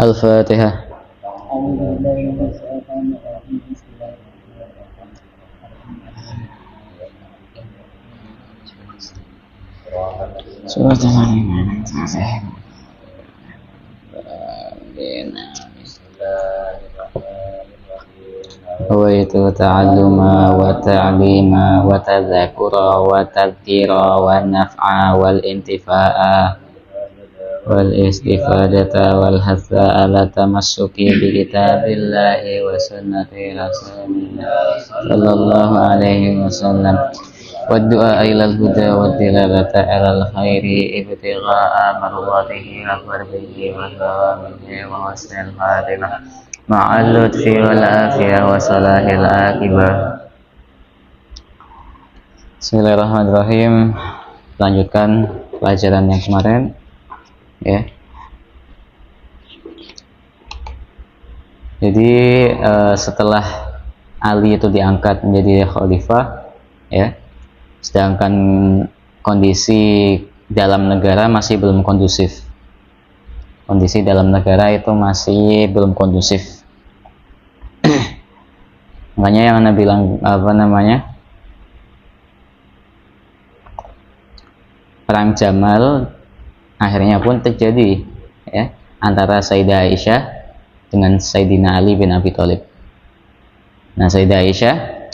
Al-Fatihah. Surat Waitu ta'alluma wa ta'lima wa tadhakura wa tadhkira wa naf'a wal intifa'a wal istifadata wal hatha ala tamassuki bi kitabillahi wa sunnati rasulillah sallallahu alaihi wasallam wa du'a ilal huda wa dilalata alal khairi ibtigha'a marwatihi wa qarbihi wa thawamihi wa husnil khatimah ma'al lutfi wal afiyah wa salahil akibah. Bismillahirrahmanirrahim. Lanjutkan pelajaran yang kemarin ya. Jadi setelah Ali itu diangkat menjadi khalifah ya, sedangkan kondisi dalam negara masih belum kondusif. Kondisi dalam negara itu masih belum kondusif. Makanya yang Anda bilang perang Jamal akhirnya pun terjadi ya, antara Sayyidah Aisyah dengan Sayyidina Ali bin Abi Thalib. Nah, Sayyidah Aisyah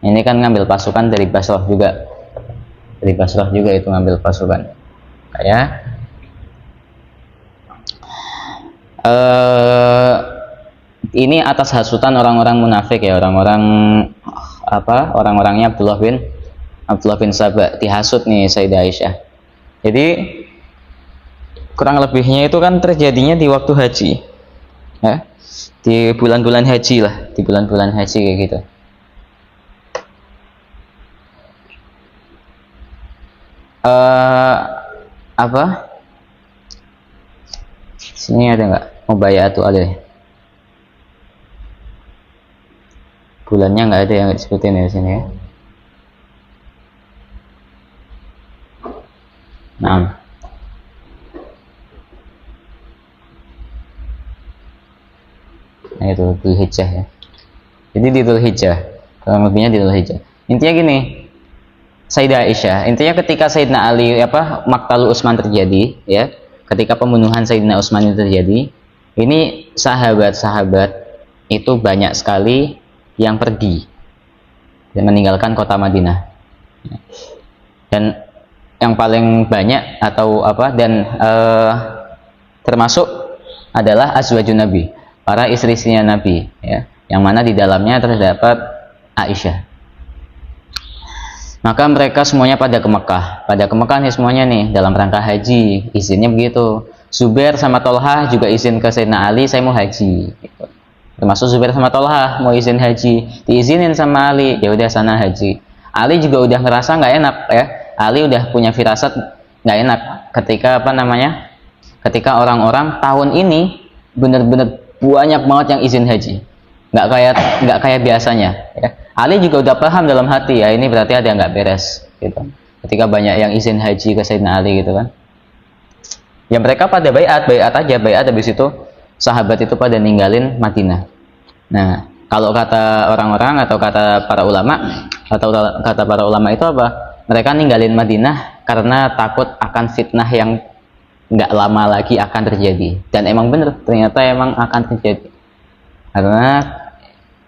ini kan ngambil pasukan dari Basrah juga. Dari Basrah juga itu ngambil pasukan. Kayak ini atas hasutan orang-orang munafik ya, orang-orangnya Abdullah bin Sabah dihasut nih Sayyidah Aisyah. Jadi kurang lebihnya itu kan terjadinya di waktu haji ya, di bulan-bulan haji lah, di bulan-bulan haji kayak gitu. Sini ada nggak mubayatu ada ya? Bulannya nggak ada yang disebutin ya di sini ya. Nah, itu Dzulhijjah ya. Jadi di Dzulhijjah, kurang lebihnya di Dzulhijjah. Intinya gini, Sayyidah Aisyah, intinya ketika Sayyidina Ali Maqtal Utsman terjadi ya, ketika pembunuhan Sayyidina Utsman itu terjadi, ini sahabat-sahabat itu banyak sekali yang pergi dan meninggalkan kota Madinah. Dan yang paling banyak termasuk adalah azwajun Nabi, para istri-istrinya Nabi ya, yang mana di dalamnya terdapat Aisyah. Maka mereka semuanya pada ke Mekah nih semuanya nih dalam rangka haji, izinnya begitu. Zubair sama Tolhah juga izin ke Sayyidina Ali, saya mau haji gitu. Termasuk Zubair sama Tolhah mau izin haji, diizinin sama Ali, ya udah sana haji. Ali juga udah ngerasa nggak enak ya, Ali udah punya firasat nggak enak ketika orang-orang tahun ini bener-bener banyak banget yang izin haji, nggak kayak biasanya ya. Ali juga udah paham dalam hati ya, ini berarti ada yang nggak beres gitu. Ketika banyak yang izin haji ke Sayyidina Ali gitu kan, ya mereka pada bayat habis itu sahabat itu pada ninggalin Madinah. Nah, kalau kata orang-orang atau kata para ulama itu apa? Mereka ninggalin Madinah karena takut akan fitnah yang nggak lama lagi akan terjadi. Dan emang bener, ternyata emang akan terjadi. Karena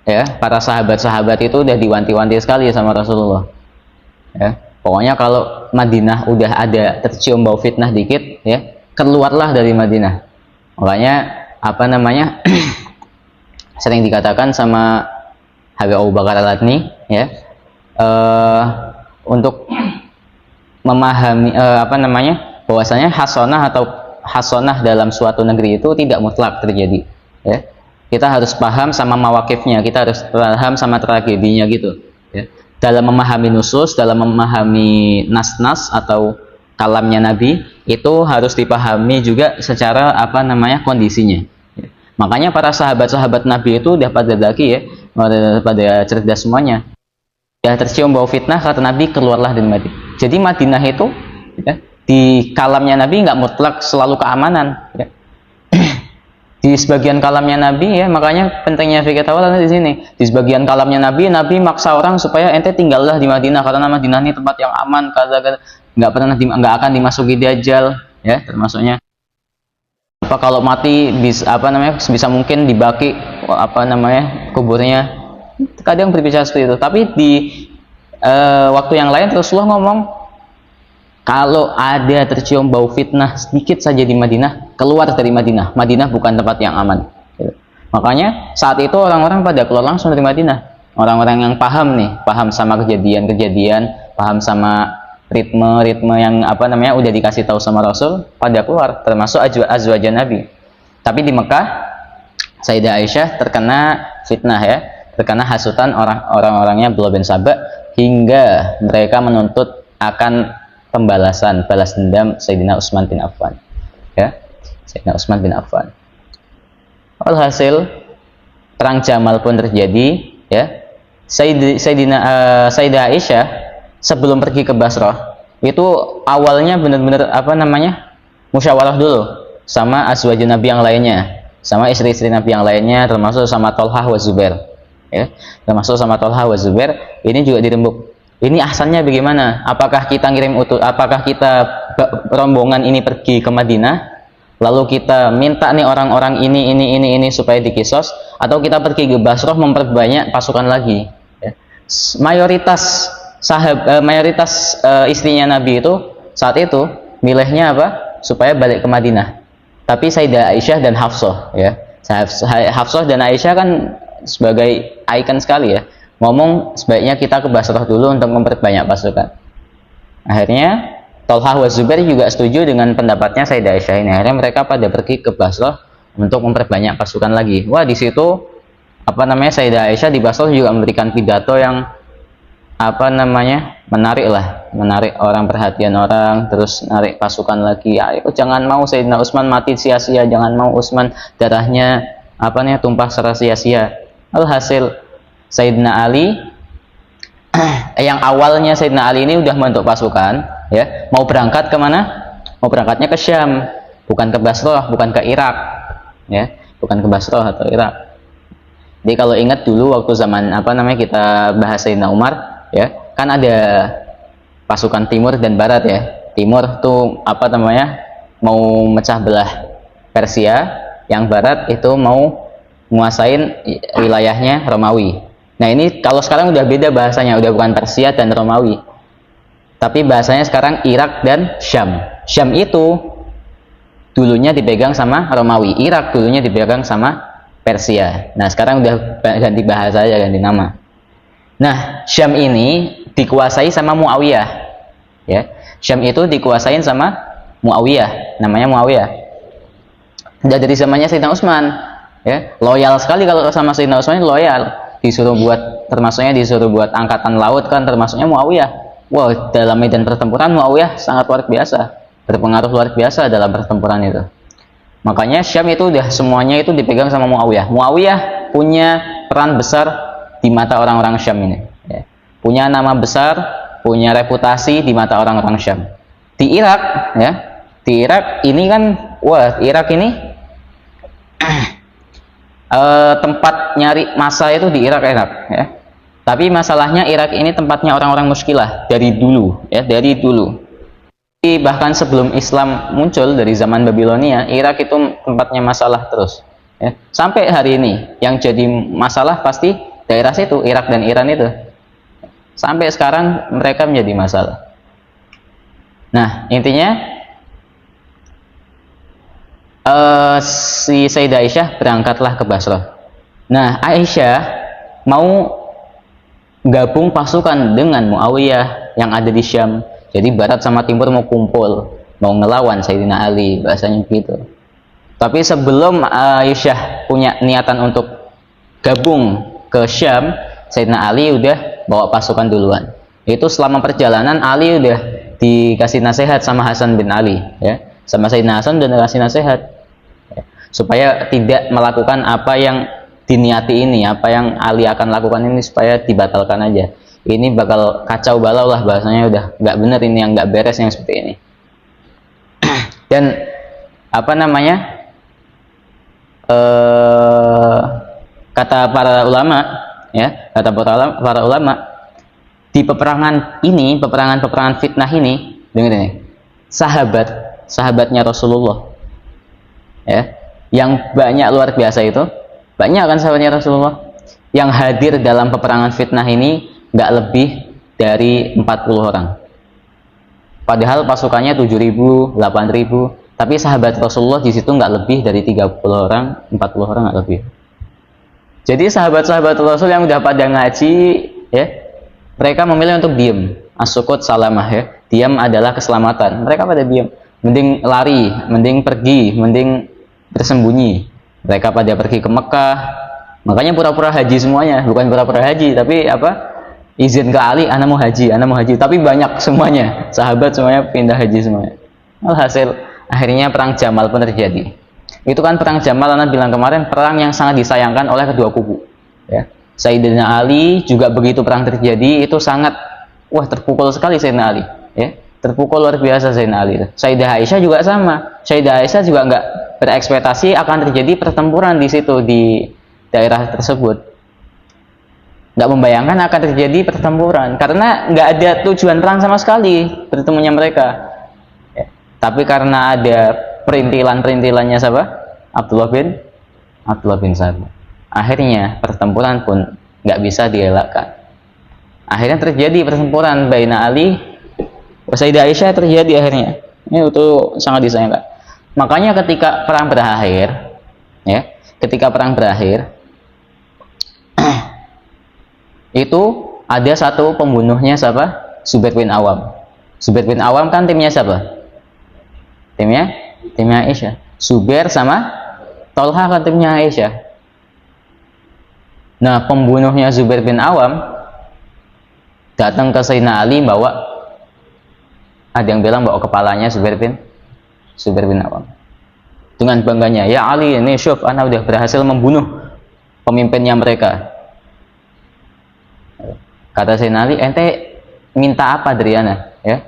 ya para sahabat-sahabat itu udah diwanti-wanti sekali sama Rasulullah. Ya, pokoknya kalau Madinah udah ada tercium bau fitnah dikit, ya keluarlah dari Madinah. Makanya sering dikatakan sama Habib Abu Bakar Al-Adni ya, untuk memahami bahwasanya hasonah dalam suatu negeri itu tidak mutlak terjadi ya. Kita harus paham sama mawakifnya, kita harus paham sama tragedinya gitu ya. Dalam memahami nusus, dalam memahami nas-nas atau kalamnya Nabi, itu harus dipahami juga secara kondisinya ya. Makanya para sahabat-sahabat Nabi itu udah pada zaki ya, pada cerdas semuanya. Ya tercium bau fitnah, kata Nabi keluarlah dari Madinah. Jadi Madinah itu ya, di kalamnya Nabi nggak mutlak selalu keamanan ya. Di sebagian kalamnya Nabi ya, makanya pentingnya fikih tawalan di sini. Di sebagian kalamnya Nabi maksa orang supaya ente tinggallah di Madinah karena Madinah ini tempat yang aman, kata nggak akan dimasuki Dajjal, ya termasuknya. Apa kalau mati bisa mungkin dibaki kuburnya. Kadang berbicara seperti itu. Tapi di waktu yang lain Rasulullah ngomong, kalau ada tercium bau fitnah sedikit saja di Madinah, keluar dari Madinah. Madinah bukan tempat yang aman. Gitu. Makanya saat itu orang-orang pada keluar langsung dari Madinah. Orang-orang yang paham sama kejadian-kejadian, paham sama ritme yang udah dikasih tahu sama Rasul, pada keluar, termasuk azwajan Nabi. Tapi di Mekah, Sayyidah Aisyah terkena fitnah ya, terkena hasutan orang-orangnya Abdullah bin Sabah, hingga mereka menuntut akan balas dendam Sayyidina Utsman bin Affan. Ya, Sayyidina Utsman bin Affan. Alhasil perang Jamal pun terjadi, ya. Sayyidah Aisyah sebelum pergi ke Basrah itu awalnya benar-benar musyawarah dulu sama azwajun Nabi yang lainnya, sama istri-istri Nabi yang lainnya, termasuk sama Tolhah wa Zubair, ya, termasuk sama Tolhah wa Zubair. Ini juga dirembuk. Ini ahsannya bagaimana? Apakah kita rombongan ini pergi ke Madinah, lalu kita minta nih orang-orang ini supaya dikisos, atau kita pergi ke Basrah memperbanyak pasukan lagi? Ya. Mayoritas istrinya Nabi itu saat itu milihnya apa? Supaya balik ke Madinah. Tapi Sayyidah Aisyah dan Hafsah, ya, Hafsah dan Aisyah kan sebagai ikon sekali ya, ngomong sebaiknya kita ke Basrah dulu untuk memperbanyak pasukan. Akhirnya Tolhah wa Zubair juga setuju dengan pendapatnya Sayyidah Aisyah ini. Akhirnya mereka pada pergi ke Basrah untuk memperbanyak pasukan lagi. Wah, di situ Sayyidah Aisyah di Basrah juga memberikan pidato yang menarik orang, perhatian orang, terus narik pasukan lagi. Ayo, jangan mau Sayyidina Utsman mati sia-sia, jangan mau Utsman darahnya tumpah secara sia-sia. Alhasil Sayyidina Ali yang awalnya Sayyidina Ali ini udah membentuk pasukan, ya, mau berangkat kemana? Mau berangkatnya ke Syam, bukan ke Basrah, bukan ke Irak, ya, bukan ke Basrah atau Irak. Jadi kalau ingat dulu waktu zaman kita bahas Sayyidina Umar, ya, kan ada pasukan timur dan barat ya. Timur tuh mau mecah belah Persia, yang barat itu mau nguasain wilayahnya Romawi. Nah, ini kalau sekarang udah beda bahasanya, udah bukan Persia dan Romawi, tapi bahasanya sekarang Irak dan Syam. Syam itu dulunya dipegang sama Romawi, Irak dulunya dipegang sama Persia. Nah, sekarang udah ganti bahasa aja, ganti nama. Nah, Syam ini dikuasai sama Muawiyah, ya. Syam itu dikuasain sama Muawiyah, namanya Muawiyah. Udah dari zamannya Sayyidina Utsman, ya. Loyal sekali kalau sama Sayyidina Utsman, loyal. Disuruh buat angkatan laut kan, termasuknya Muawiyah. Wow, dalam medan pertempuran Muawiyah sangat luar biasa, berpengaruh luar biasa dalam pertempuran itu. Makanya Syam itu udah semuanya itu dipegang sama Muawiyah. Muawiyah punya peran besar di mata orang-orang Syam ini, ya. Punya nama besar, punya reputasi di mata orang-orang Syam. Di Irak, ya, di Irak ini kan, Irak ini tempat nyari masa itu di Irak, ya. Tapi masalahnya Irak ini tempatnya orang-orang muskilah dari dulu, ya, dari dulu. Bahkan sebelum Islam muncul dari zaman Babilonia, Irak itu tempatnya masalah terus, ya. Sampai hari ini yang jadi masalah pasti daerah situ, Irak dan Iran itu. Sampai sekarang mereka menjadi masalah. Nah, intinya si Sayyidah Aisyah berangkatlah ke Basrah. Nah, Aisyah mau gabung pasukan dengan Muawiyah yang ada di Syam. Jadi barat sama timur mau kumpul, mau ngelawan Sayyidina Ali, bahasanya begitu. Tapi sebelum Aisyah punya niatan untuk gabung ke Syam, Sayyidina Ali udah bawa pasukan duluan. Itu selama perjalanan Ali udah dikasih nasihat sama Hasan bin Ali, ya. Sama Sayyidina Hasan udah dikasih nasihat, ya, supaya tidak melakukan apa yang diniati ini, apa yang Ali akan lakukan ini supaya dibatalkan aja. Ini bakal kacau balau lah, bahasanya udah nggak bener ini, yang nggak beres yang seperti ini. Dan kata para ulama, ya, kata para ulama, di peperangan ini, peperangan fitnah ini, dengar ini, sahabatnya Rasulullah, ya, yang banyak luar biasa itu, banyak kan sahabatnya Rasulullah, yang hadir dalam peperangan fitnah ini nggak lebih dari 40 orang. Padahal pasukannya 7.000, 8.000, tapi sahabat Rasulullah di situ nggak lebih dari 30 orang, 40 orang nggak lebih. Jadi sahabat-sahabat Rasul yang udah pada ngaji, ya, mereka memilih untuk diam. As-sukut salamah, ya, diam adalah keselamatan. Mereka pada diam, mending lari, mending pergi, mending bersembunyi. Mereka pada pergi ke Mekah, makanya pura-pura haji semuanya, bukan pura-pura haji, tapi apa? Izin ke Ali, ana mau haji, tapi banyak semuanya, sahabat semuanya pindah haji semuanya. Alhasil akhirnya perang Jamal pun terjadi. Itu kan perang Jamal, ana bilang kemarin, perang yang sangat disayangkan oleh kedua kubu, ya. Sayyidina Ali juga begitu perang terjadi, itu sangat terpukul sekali Sayyidina Ali, ya. Terpukul luar biasa Sayyidina Ali. Sayyidah Aisyah juga sama. Sayyidah Aisyah juga nggak berekspektasi akan terjadi pertempuran di situ, di daerah tersebut. Nggak membayangkan akan terjadi pertempuran karena nggak ada tujuan perang sama sekali bertemunya mereka, ya. Tapi karena ada perintilannya siapa? Abdullah bin Sa'ad, akhirnya pertempuran pun nggak bisa dielakkan. Akhirnya terjadi pertempuran baina Ali wa Sayyidah Aisyah, terjadi akhirnya. Ini itu sangat disayangkan. Makanya ketika perang berakhir, ya, itu ada satu pembunuhnya siapa? Zubair bin Awam. Zubair bin Awam kan timnya siapa? Timnya Aisyah. Zubair sama Tolha kan timnya Aisyah. Nah, pembunuhnya Zubair bin Awam datang ke Sayyidina Ali, ada yang bilang bawa kepalanya Zubair bin Awam. Dengan bangganya, ya Ali, ini syuf, ana udah berhasil membunuh pemimpinnya mereka. Kata Sayyidina Ali, ente minta apa dari ana? Ya,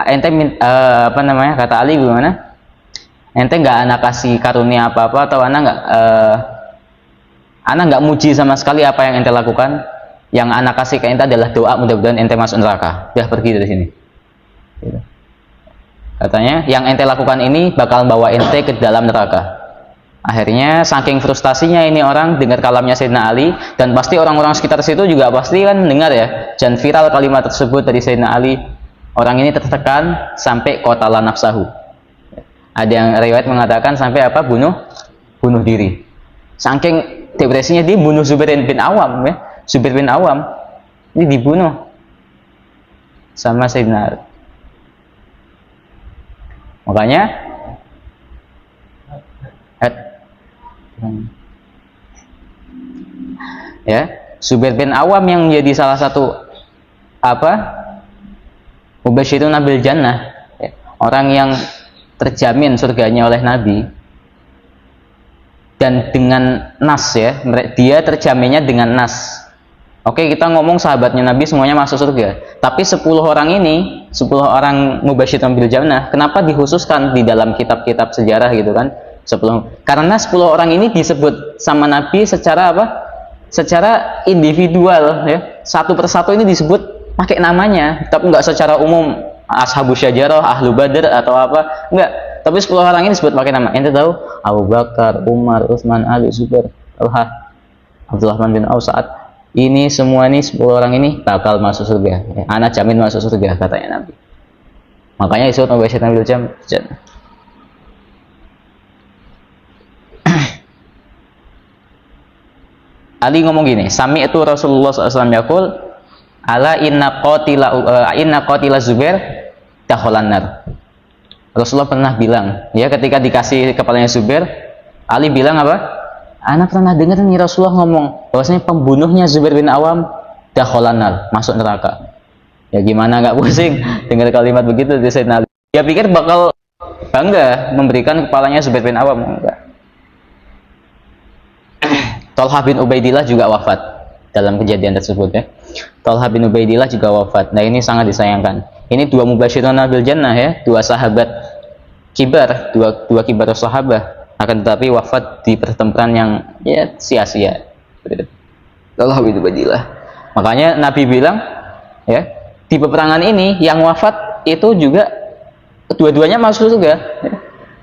ente kata Ali gimana? Ente nggak ana kasih karunia apa-apa, atau ana nggak muji sama sekali apa yang ente lakukan? Yang ana kasih ke ente adalah doa, mudah-mudahan ente masuk neraka. Udah pergi dari sini. Gitu. Katanya, yang ente lakukan ini bakal bawa ente ke dalam neraka. Akhirnya saking frustasinya ini orang dengar kalamnya Sayyidina Ali, dan pasti orang-orang sekitar situ juga pasti kan mendengar, ya, dan viral kalimat tersebut dari Sayyidina Ali. Orang ini tertekan sampai qatala nafsahu. Ada yang riwayat mengatakan sampai apa? Bunuh diri. Saking depresinya dia bunuh Zubair bin Awam, ya. Zubair bin Awam ini dibunuh sama Sayyidina Ali. Makanya ya, Zubair bin Awam yang menjadi salah satu mubasysyirun bil jannah, ya, orang yang terjamin surganya oleh Nabi, dan dengan nas, ya, dia terjaminnya dengan nas. Oke, kita ngomong sahabatnya Nabi semuanya masuk surga, tapi 10 orang ini, 10 orang mubasysyirun bil jannah, kenapa dikhususkan di dalam kitab-kitab sejarah gitu kan? 10. Karena 10 orang ini disebut sama Nabi secara apa? Secara individual, ya. Satu persatu ini disebut pakai namanya, tapi enggak secara umum ashabus syajarah, ahlu badr atau apa, enggak. Tapi 10 orang ini disebut pakai nama. Ente tahu? Abu Bakar, Umar, Utsman, Ali, Zubair, Talha, Abdurrahman bin Auf, Sa'ad. Ini semua ini 10 orang ini bakal masuk surga. Ya, ana jamin masuk surga, katanya Nabi. Makanya disebut mubasysyirun bil jannah. Ali ngomong gini, sami itu Rasulullah SAW yaqul, ala inna qatila Zubair dakhalan nar. Rasulullah pernah bilang, ya, ketika dikasih kepalanya Zubair, Ali bilang apa? Anak pernah dengar nih Rasulullah ngomong bahwasanya pembunuhnya Zubair bin Awam dakhalan nar, masuk neraka. Ya gimana nggak pusing dengar kalimat begitu dari Sayyidina Ali? Dia pikir bakal bangga memberikan kepalanya Zubair bin Awam, enggak. Tolha bin Ubaidillah juga wafat dalam kejadian tersebut, ya. Tolha bin Ubaidillah juga wafat. Nah, ini sangat disayangkan. Ini dua mubasysyirun bil jannah, ya, dua sahabat kibar, dua kibar sahabat, akan tetapi wafat di pertempuran yang ya sia-sia. Alhamdulillah. Makanya Nabi bilang ya, di peperangan ini yang wafat itu juga dua-duanya masuk surga, ya.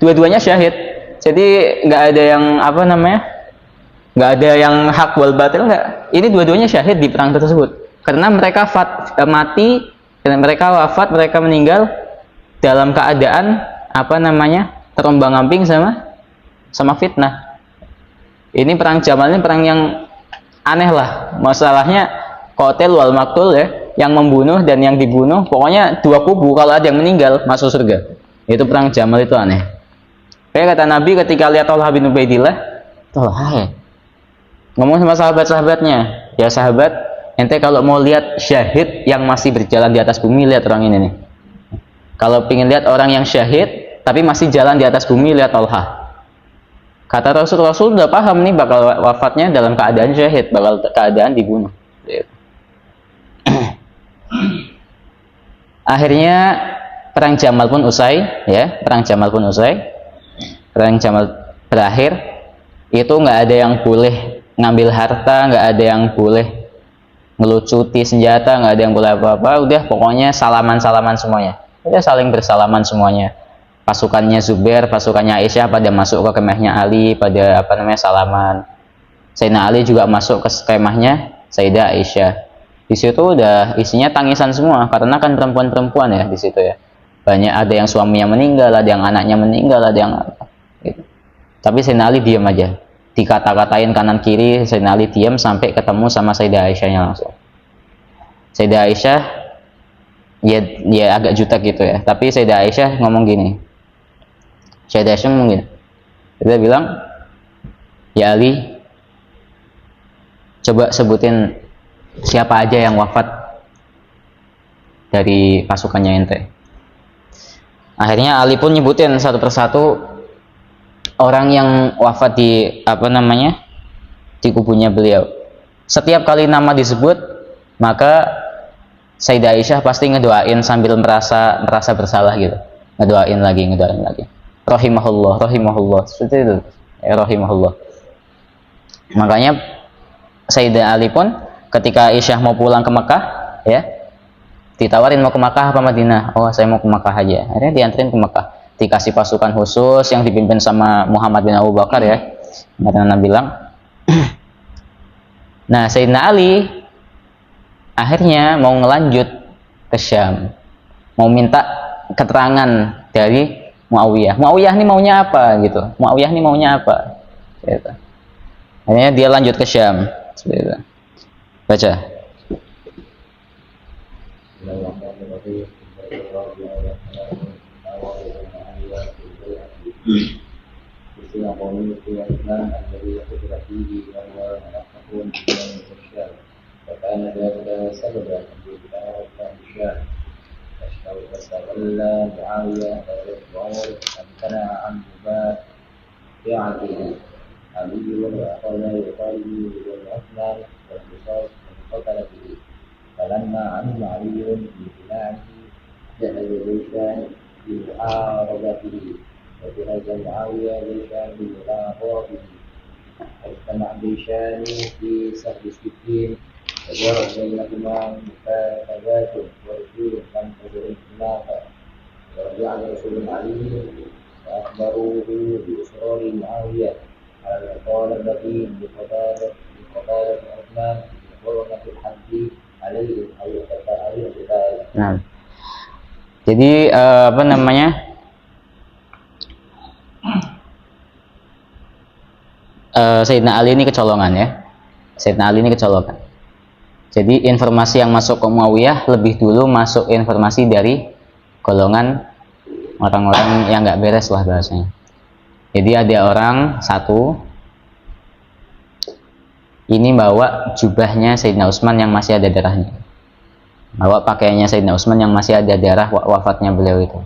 Dua-duanya syahid. Jadi nggak ada yang apa namanya, nggak ada yang hak wal batil, nggak. Ini dua-duanya syahid di perang tersebut karena mereka mati dan mereka wafat, mereka meninggal dalam keadaan apa namanya, terombang-ambing sama fitnah. Ini perang Jamal, ini perang yang aneh lah. Masalahnya qatil wal maqtul ya, yang membunuh dan yang dibunuh, pokoknya dua kubu. Kalau ada yang meninggal masuk surga. Itu perang Jamal, itu aneh. Kayak kata Nabi ketika lihat Thalhah bin Ubaidillah, Thalhah ya, ngomong sama sahabat-sahabatnya, ya sahabat, ente kalau mau lihat syahid yang masih berjalan di atas bumi, lihat orang ini nih. Kalau ingin lihat orang yang syahid tapi masih jalan di atas bumi, lihat Thalhah. Kata Rasul udah paham nih bakal wafatnya dalam keadaan syahid, bakal keadaan dibunuh. Akhirnya perang Jamal pun usai, ya, perang Jamal pun usai. Perang Jamal berakhir, itu nggak ada yang boleh ngambil harta, nggak ada yang boleh ngelucuti senjata, nggak ada yang boleh apa-apa. Udah pokoknya salaman-salaman semuanya. Udah saling bersalaman semuanya. Pasukannya Zubair, pasukannya Aisyah pada masuk ke kemahnya Ali, pada apa namanya, salaman. Sayyidina Ali juga masuk ke kemahnya Sayyidah Aisyah. Di situ udah isinya tangisan semua karena kan perempuan-perempuan ya di situ ya. Banyak, ada yang suaminya meninggal, ada yang anaknya meninggal, ada yang gitu. Tapi Sayyidina Ali diam aja. Dikata-katain kanan kiri, Sayyidina Ali diam sampai ketemu sama Sayyidah Aisyahnya langsung. Sayyidah Aisyah ya agak jutek gitu ya. Tapi Sayyidah Aisyah ngomong gini. Sayyidah Aisyah ngomong gini. Dia bilang, "Ya Ali, coba sebutin siapa aja yang wafat dari pasukannya ente." Akhirnya Ali pun nyebutin satu persatu orang yang wafat di apa namanya, di kubunya beliau. Setiap kali nama disebut, maka Sayyidah Aisyah pasti ngedoain sambil merasa bersalah gitu. Ngedoain lagi. Rahimahullah, seperti itu. Ya, rahimahullah. Makanya Sayyidina Ali pun ketika Aisyah mau pulang ke Mekah, ya, ditawarin mau ke Mekah apa Madinah. Oh, saya mau ke Mekah aja. Akhirnya dianterin ke Mekah. Dikasih pasukan khusus yang dipimpin sama Muhammad bin Abu Bakar ya. Karena bilang. Nah, Sayyidina Ali akhirnya mau ngelanjut ke Syam. Mau minta keterangan dari Muawiyah. Muawiyah ini maunya apa gitu. Muawiyah ini maunya apa. Gitu. Akhirnya dia lanjut ke Syam. Seperti itu. Baca. فاستولى معاوية وعمر امتنع عن ذباب علي وأخذ يطالب بالعثمان والقصاص فقتل به فلما علم علي بامتناعه جهز جيشا بمحاربته وجهز معاوية جيشا بمغاضبته واجتمع جيشان في سهل السكين وجرت بينهما مكاتبات ورسول لم تدر خلافا ورجع رسول علي فأخبروه بإصرار معاوية على المطالبة بقتالة عثمان بحرمة الحد عليه أو القتال. Nah, jadi apa namanya? Sayyidina Ali ini kecolongan ya. Sayyidina Ali ini kecolongan. Jadi informasi yang masuk ke Muawiyah lebih dulu masuk informasi dari golongan orang-orang yang nggak beres lah bahasanya. Jadi ada orang satu ini bawa jubahnya Sayyidina Utsman yang masih ada darahnya, bawa pakaiannya Sayyidina Utsman yang masih ada darah wafatnya beliau itu.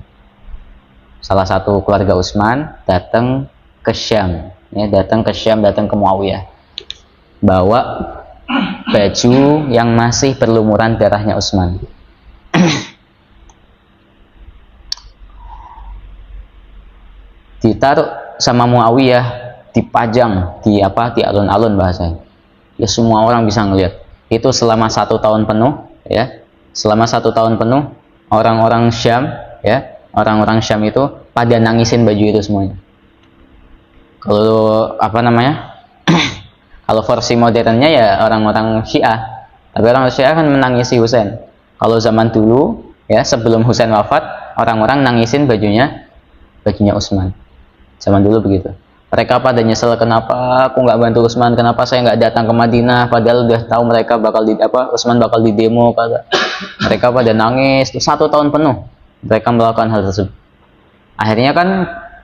Salah satu keluarga Utsman datang ke Syam, ya, datang ke Muawiyah, bawa baju yang masih berlumuran darahnya Utsman. ditaruh sama Muawiyah, dipajang di alun-alun bahasanya. Ya semua orang bisa ngelihat. Itu selama 1 tahun penuh, ya. Selama 1 tahun penuh orang-orang Syam, ya, orang-orang Syam itu pada nangisin baju itu semuanya. Kalau kalau versi modernnya ya orang-orang Syiah. Tapi orang Syiah kan menangisi Husain. Kalau zaman dulu, ya, sebelum Husain wafat, orang-orang nangisin bajunya Utsman. Zaman dulu begitu. Mereka pada nyesel, kenapa aku nggak bantu Utsman, kenapa saya nggak datang ke Madinah, padahal udah tahu mereka bakal Utsman bakal didemo. Mereka pada nangis 1 tahun penuh mereka melakukan hal tersebut. Akhirnya kan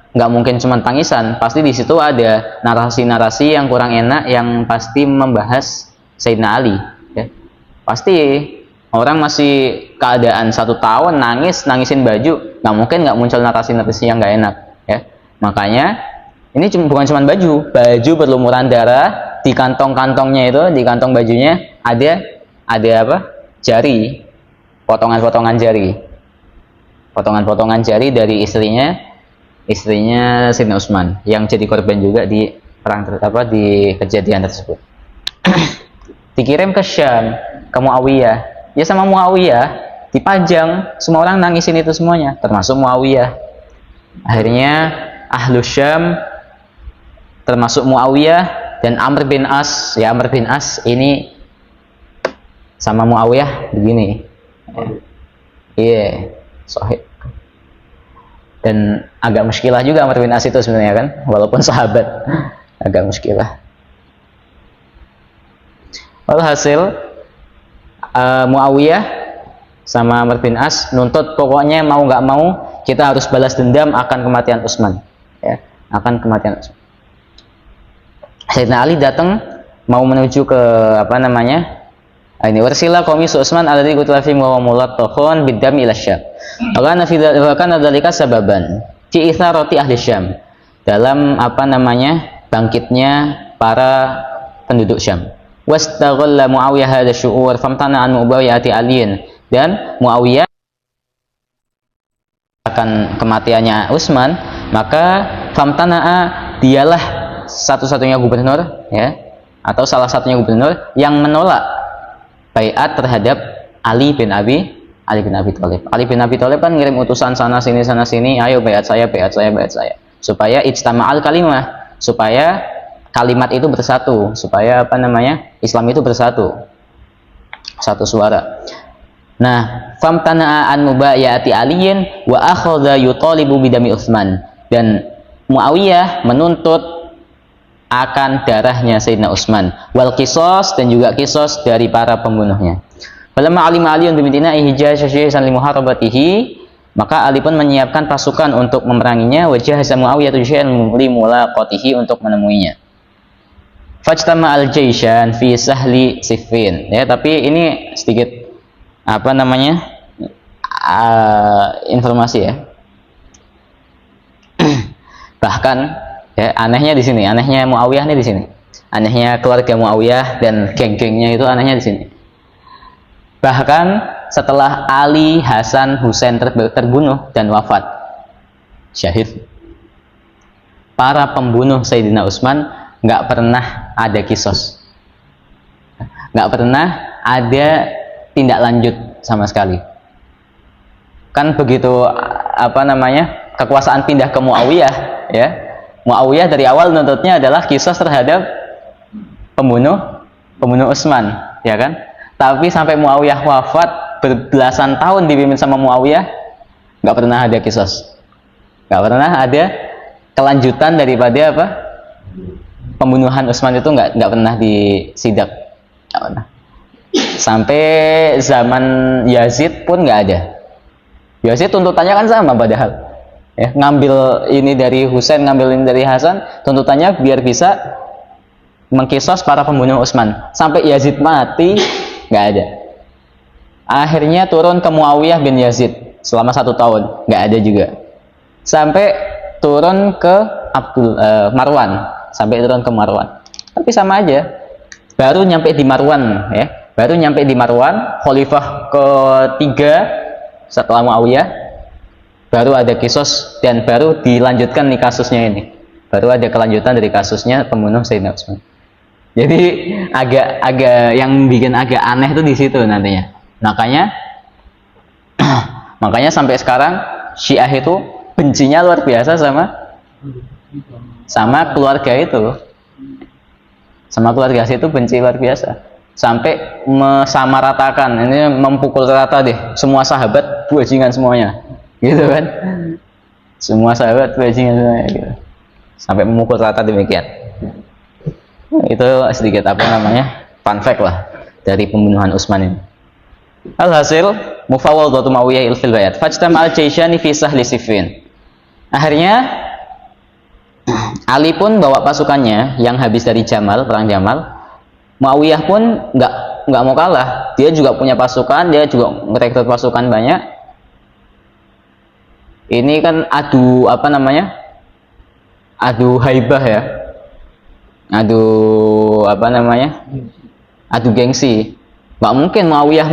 nggak mungkin cuma tangisan, pasti di situ ada narasi-narasi yang kurang enak yang pasti membahas Sayyidina Ali, ya. Pasti orang masih keadaan 1 tahun nangisin baju, nggak mungkin nggak muncul narasi-narasi yang nggak enak, ya. Makanya ini bukan cuma baju berlumuran darah, di kantong-kantongnya itu, di kantong bajunya ada jari, potongan-potongan jari dari istrinya Sayyidina Utsman yang jadi korban juga di di kejadian tersebut. Dikirim ke Syam, ke Muawiyah, ya sama Muawiyah dipajang, semua orang nangisin itu semuanya, termasuk Muawiyah. Akhirnya Ahlu Syam termasuk Muawiyah dan Amr bin As, ya, Amr bin As ini sama Muawiyah begini, iya, sahih. Dan agak muskilah juga Amr bin As itu sebenarnya kan, walaupun sahabat, agak muskilah. Walhasil Muawiyah sama Amr bin As nuntut, pokoknya mau nggak mau kita harus balas dendam akan kematian Utsman, ya, akan kematian Utsman. Sayyidina Ali datang mau menuju ke ini warsila qamis Utsman alladzi qutila fi wa mulattahun bidam ila Syam. Wa kana dzalika sababan fi itharati ahli Syam, dalam bangkitnya para penduduk Syam. Wastaghalla Muawiyah hadha syu'ur famtana an mubayati aliyin, dan Muawiyah akan kematiannya Utsman, maka famtana'a, dialah satu-satunya gubernur, ya, atau salah satunya gubernur yang menolak baiat terhadap Ali bin Abi Thalib. Ali bin Abi Thalib kan ngirim utusan sana sini, ayo baiat saya, supaya ijtama'al kalimah, supaya kalimat itu bersatu, supaya Islam itu bersatu, satu suara. Nah, famtana'a an mubayati aliyin wa akhadha yutalibu bidami Utsman, dan Muawiyah menuntut akan darahnya Sayyidina Utsman, wal qisas, dan juga qisas dari para pembunuhnya. Falamma alima Aliun bimintina ihjaz syai'an li muharabatihi, maka Ali pun menyiapkan pasukan untuk memeranginya, wajah Muawiyah syai'an li mulaqatihi, untuk menemuinya. Fajtama al-jaishan fi sahli Siffin, ya, tapi ini sedikit informasi, ya. Bahkan, ya, anehnya di sini, anehnya Muawiyah nih di sini, anehnya keluarga Muawiyah dan geng-gengnya itu anehnya di sini. Bahkan setelah Ali, Hasan, Husain terbunuh dan wafat syahid, para pembunuh Sayyidina Utsman nggak pernah ada kisos, nggak pernah ada tindak lanjut sama sekali. Kan begitu kekuasaan pindah ke Muawiyah, ya, Muawiyah dari awal nuntutnya adalah kisos terhadap pembunuh Utsman, ya kan? Tapi sampai Muawiyah wafat, berbelasan tahun dipimpin sama Muawiyah, nggak pernah ada kisos, nggak pernah ada kelanjutan daripada pembunuhan Utsman itu, nggak pernah disidak, nggak pernah. Sampai zaman Yazid pun nggak ada. Yazid tuntutannya kan sama padahal, ya, ngambil ini dari Husain, ngambil ini dari Hasan, tuntutannya biar bisa mengkisos para pembunuh Utsman. Sampai Yazid mati nggak ada. Akhirnya turun ke Muawiyah bin Yazid selama 1 tahun, nggak ada juga. Sampai turun ke Marwan, tapi sama aja. Baru nyampe di Marwan, ya, khalifah ketiga setelah Muawiyah, baru ada kisos dan baru dilanjutkan nih kasusnya ini, baru ada kelanjutan dari kasusnya pembunuh Sayyidina Utsman. Jadi agak yang bikin agak aneh itu di situ nantinya. Makanya sampai sekarang Syiah itu bencinya luar biasa sama keluarga itu. Sama keluarga itu benci luar biasa. Sampai mensamaratakan, ini mempukul rata deh semua sahabat bajingan semuanya. Gitu kan? Semua sahabat bajingan semuanya gitu. Sampai memukul rata demikian. Itu sedikit fun fact lah dari pembunuhan Utsman ini. Alhasil mufawadatu Muawiyah fil bayat fajtama al-jaishani fi sahli Siffin. Akhirnya Ali pun bawa pasukannya yang habis dari perang Jamal. Muawiyah pun nggak mau kalah, dia juga punya pasukan, dia juga merekrut pasukan banyak. Ini kan adu haibah ya, adu gengsi. Nggak mungkin Muawiyah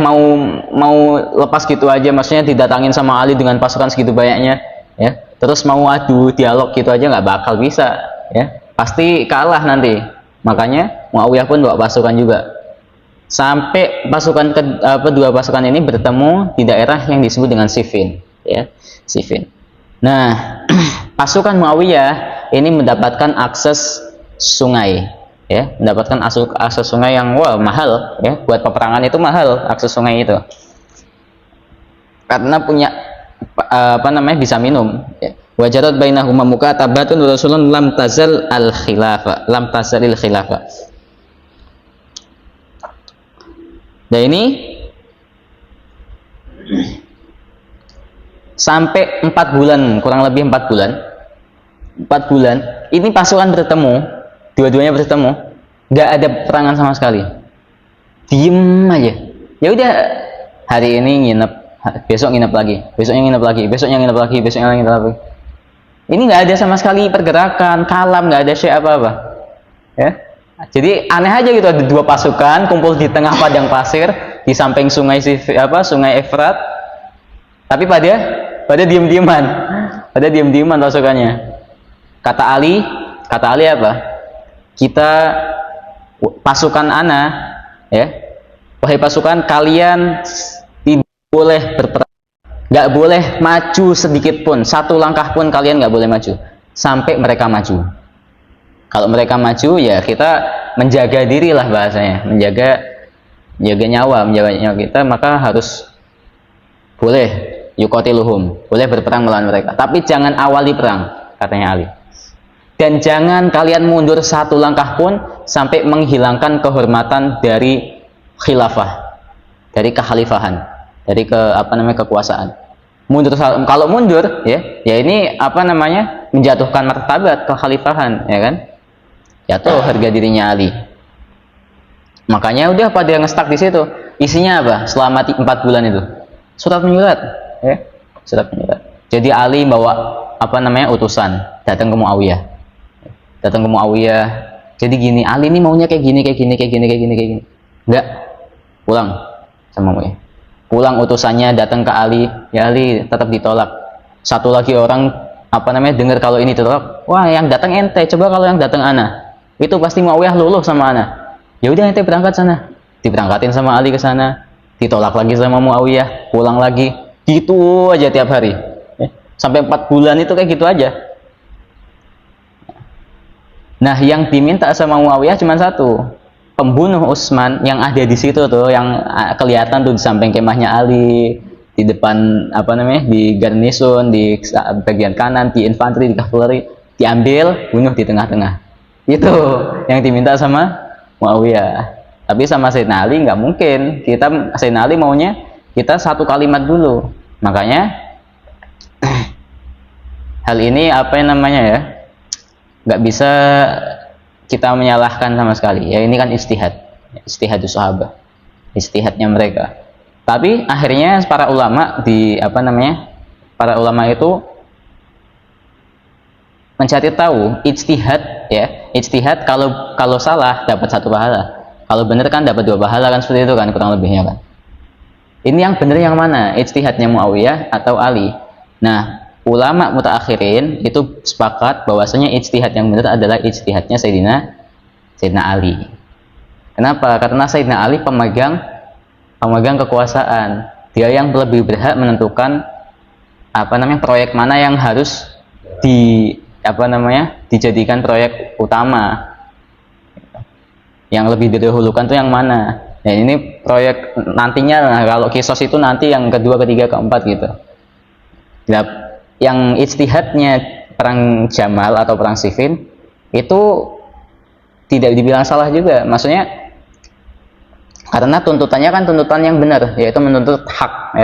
mau lepas gitu aja, maksudnya didatangin sama Ali dengan pasukan segitu banyaknya, ya. Terus mau adu dialog gitu aja nggak bakal bisa, ya. Pasti kalah nanti. Makanya Muawiyah pun bawa pasukan juga. Sampai dua pasukan ini bertemu di daerah yang disebut dengan Siffin, ya. Siffin. Nah, pasukan Muawiyah ini mendapatkan akses sungai, ya, mendapatkan akses sungai yang mahal, ya, buat peperangan itu mahal akses sungai itu, karena punya bisa minum, ya. Wajarat bainahuma mukatabatun rasulun lam tazalil khilafah. Dan ini sampai 4 bulan, kurang lebih 4 bulan ini pasukan bertemu, dua-duanya bertemu, nggak ada perangan sama sekali, diem aja. Ya udah, hari ini nginep, besok nginep lagi, besoknya nginep lagi, besoknya nginep lagi, besoknya nginep lagi. Ini nggak ada sama sekali pergerakan, kalam, nggak ada syai apa-apa, ya. Jadi aneh aja gitu, ada dua pasukan kumpul di tengah padang pasir di samping sungai Efrat, tapi pada diem-dieman pasukannya. Kata Ali apa? Kita pasukan ya, wahai pasukan, kalian tidak boleh berperang, nggak boleh maju sedikit pun, satu langkah pun kalian nggak boleh maju sampai mereka maju. Kalau mereka maju, ya kita menjaga diri lah bahasanya, menjaga nyawa kita, maka harus boleh yuqatiluhum, boleh berperang melawan mereka, tapi jangan awali perang, katanya Ali. Dan jangan kalian mundur satu langkah pun sampai menghilangkan kehormatan dari khilafah, dari kekhalifahan, dari kekuasaan. Kalau mundur, ya ini menjatuhkan martabat kekhalifahan, ya kan? Jatuh harga dirinya Ali. Makanya udah pada ngestak di situ. Isinya apa? Selama 4 bulan itu surat menyurat, ya, surat menyurat. Jadi Ali bawa utusan datang ke Muawiyah. Jadi gini, Ali ini maunya kayak gini. Enggak, pulang sama Muawiyah. Pulang utusannya datang ke Ali, ya Ali tetap ditolak. Satu lagi orang dengar kalau ini ditolak, wah yang datang ente, coba kalau yang datang ana, itu pasti Muawiyah luluh sama ana. Ya udah ente berangkat sana, diberangkatin sama Ali ke sana, ditolak lagi sama Muawiyah, pulang lagi, gitu aja tiap hari, ya. Sampai 4 bulan itu kayak gitu aja. Nah, yang diminta sama Muawiyah cuma satu, pembunuh Utsman yang ada di situ tuh, yang kelihatan tuh di samping kemahnya Ali, di depan di garnison, di bagian kanan, di infanteri, di kavaleri, diambil, bunuh di tengah-tengah. Itu yang diminta sama Muawiyah. Tapi sama Sayyidina Ali nggak mungkin. Sayyidina Ali maunya kita satu kalimat dulu. Makanya hal ini nggak bisa kita menyalahkan sama sekali, ya. Ini kan istihadus sahabat, istihadnya mereka. Tapi akhirnya para ulama para ulama itu mencari tahu ijtihad, ya. Ijtihad kalau salah dapat 1 pahala, kalau benar kan dapat 2 pahala, kan seperti itu kan kurang lebihnya kan. Ini yang benar yang mana? Ijtihadnya Muawiyah atau Ali? Nah, ulama mutaakhirin itu sepakat bahwasanya ijtihad yang benar adalah ijtihadnya Sayyidina Ali. Kenapa? Karena Sayyidina Ali pemegang kekuasaan. Dia yang lebih berhak menentukan proyek mana yang harus dijadikan proyek utama. Yang lebih didahulukan itu yang mana? Ya ini proyek nantinya, nah, kalau kisos itu nanti yang kedua, ketiga, keempat gitu. Nah, yang ijtihadnya perang Jamal atau perang Siffin itu tidak dibilang salah juga. Maksudnya karena tuntutannya kan tuntutan yang benar, yaitu menuntut hak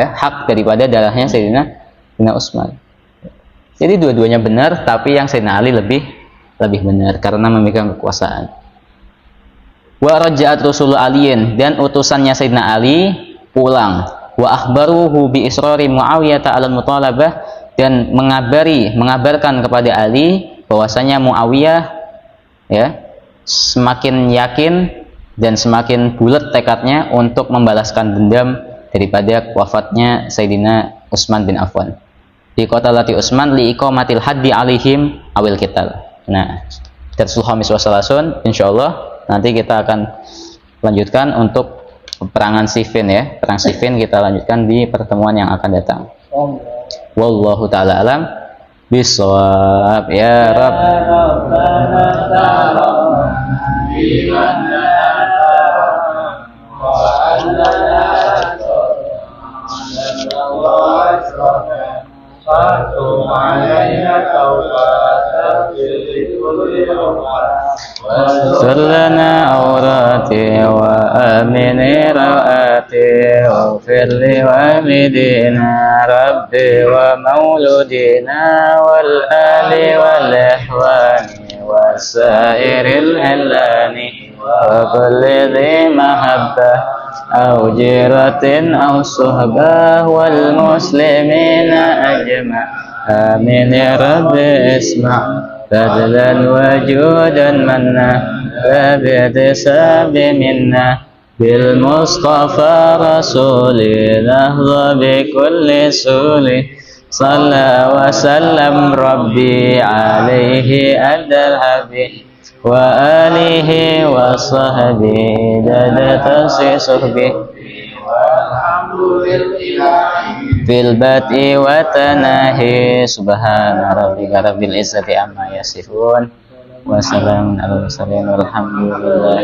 daripada darahnya Sayyidina Utsman. Jadi dua-duanya benar, tapi yang Sayyidina Ali lebih benar karena memegang kekuasaan. Wa raja'at Rasul Aliyin, dan utusannya Sayyidina Ali pulang. Wa akhbaruhu bi israri Muawiyah ta'ala mutalabah, dan mengabarkan kepada Ali bahwasanya Muawiyah semakin yakin dan semakin bulat tekadnya untuk membalaskan dendam daripada wafatnya Sayyidina Utsman bin Affan. Di qatalati Utsman li iqamatil haddi alaihim awil qital. Nah, Darsul Khamis wa Salasun insyaallah nanti kita akan lanjutkan untuk peperangan Siffin ya. Perang Siffin kita lanjutkan di pertemuan yang akan datang. Wallahu taala alam bisawab ya Rabb. Sallana aurati wa amini rawati wa firli wa midina rabbi wa mauludina wal ali wal ihwani wa sairil hilani wa kulli dhi mahabbah au jiratin au suhbah wal muslimina ajma' amin ya rabbi isma' fadlan wajudan manna فباعتصام منا بالمصطفى رسولي نهضى بكل سول صلى وسلم ربي عليه أدى الحبيب وآله وصحبه دد تنسيصه به في البدء وتناهي سبحان ربك رب العزة عما يصفون wassalamun ala mursalin walhamdulillah.